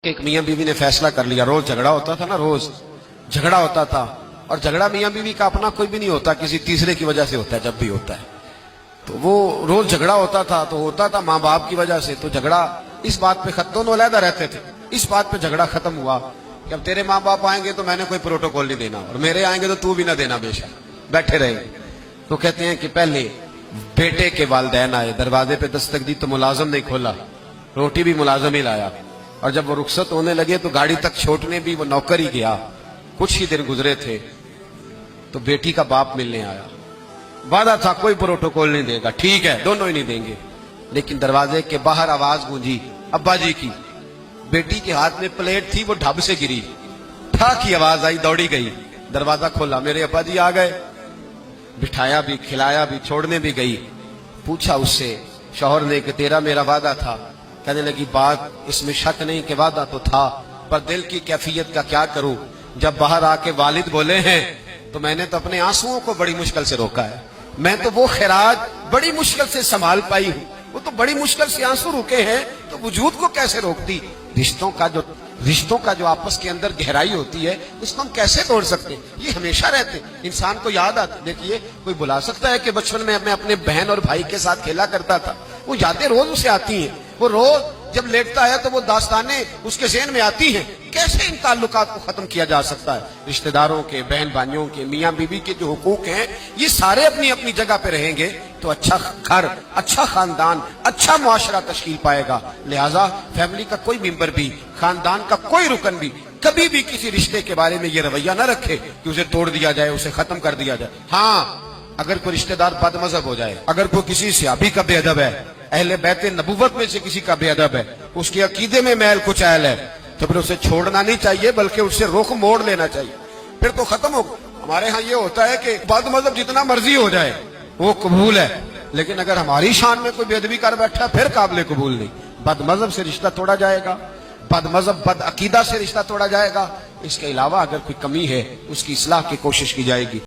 ایک میاں بیوی نے فیصلہ کر لیا، روز جھگڑا ہوتا تھا نا، روز جھگڑا ہوتا تھا، اور جھگڑا میاں بیوی کا اپنا کوئی بھی نہیں ہوتا، کسی تیسرے کی وجہ سے ہوتا ہے، جب بھی ہوتا ہے تو وہ روز جھگڑا ہوتا تھا، تو ہوتا تھا ماں باپ کی وجہ سے، تو جھگڑا اس بات پہ دونوں علیحدہ رہتے تھے، اس بات پہ جھگڑا ختم ہوا کہ اب تیرے ماں باپ آئیں گے تو میں نے کوئی پروٹوکول نہیں دینا، اور میرے آئیں گے تو تو بھی نہ دینا، بے شک بیٹھے رہیں گے۔ تو کہتے ہیں کہ پہلے بیٹے کے والدین آئے، دروازے پہ دستک دی تو ملازم نہیں کھولا، روٹی بھی ملازم ہی لایا، اور جب وہ رخصت ہونے لگے تو گاڑی تک چھوٹنے بھی وہ نوکر ہی گیا۔ کچھ ہی دن گزرے تھے تو بیٹی کا باپ ملنے آیا، وعدہ تھا کوئی پروٹوکول نہیں دے گا، ٹھیک ہے دونوں ہی نہیں دیں گے، لیکن دروازے کے باہر آواز گونجی ابا جی کی، بیٹی کے ہاتھ میں پلیٹ تھی، وہ ڈھب سے گری، ٹھا کی آواز آئی، دوڑی گئی، دروازہ کھولا، میرے ابا جی آ گئے، بٹھایا بھی، کھلایا بھی، چھوڑنے بھی گئی۔ پوچھا اس سے شوہر نے کہ تیرا میرا وعدہ تھا، کہنے لگی بات اس میں شک نہیں کہ وعدہ تو تھا، پر دل کی کیفیت کا کیا کروں، جب باہر آ کے والد بولے ہیں تو میں نے تو اپنے آنسوؤں کو بڑی مشکل سے روکا ہے، میں تو وہ خراج بڑی مشکل سے سنبھال پائی ہوں، وہ تو بڑی مشکل سے آنسو روکے ہیں، تو وجود کو کیسے روکتی؟ رشتوں کا جو آپس کے اندر گہرائی ہوتی ہے اس کو ہم کیسے توڑ سکتے ہیں؟ یہ ہمیشہ رہتے، انسان کو یاد آتا۔ دیکھیے کوئی بلا سکتا ہے کہ بچپن میں میں اپنے بہن اور بھائی کے ساتھ کھیلا کرتا تھا، وہ یادیں روز اسے آتی ہیں، وہ روز جب لیٹتا ہے تو وہ داستانیں اس کے ذہن میں آتی ہیں۔ کیسے ان تعلقات کو ختم کیا جا سکتا ہے؟ رشتہ داروں کے، بہن بھائیوں کے، میاں بیوی کے جو حقوق ہیں یہ سارے اپنی اپنی جگہ پہ رہیں گے تو اچھا گھر، اچھا خاندان، اچھا معاشرہ تشکیل پائے گا۔ لہٰذا فیملی کا کوئی ممبر بھی، خاندان کا کوئی رکن بھی کبھی بھی کسی رشتے کے بارے میں یہ رویہ نہ رکھے کہ اسے توڑ دیا جائے، اسے ختم کر دیا جائے۔ ہاں اگر کوئی رشتہ دار بد مذہب ہو جائے، اگر کوئی کسی صحابی کا بے ادب ہے، اہل بیت نبوت میں سے کسی کا بے ادب ہے، اس کے عقیدے میں میل کچیل ہے، تو پھر اسے چھوڑنا نہیں چاہیے بلکہ اس سے رخ موڑ لینا چاہیے، پھر تو ختم ہو۔ ہمارے ہاں یہ ہوتا ہے کہ بد مذہب جتنا مرضی ہو جائے وہ قبول ہے، لیکن اگر ہماری شان میں کوئی بے ادبی کر بیٹھا پھر قابل قبول نہیں۔ بد مذہب سے رشتہ توڑا جائے گا، بد مذہب بد عقیدہ سے رشتہ توڑا جائے گا، اس کے علاوہ اگر کوئی کمی ہے اس کی اصلاح کی کوشش کی جائے گی۔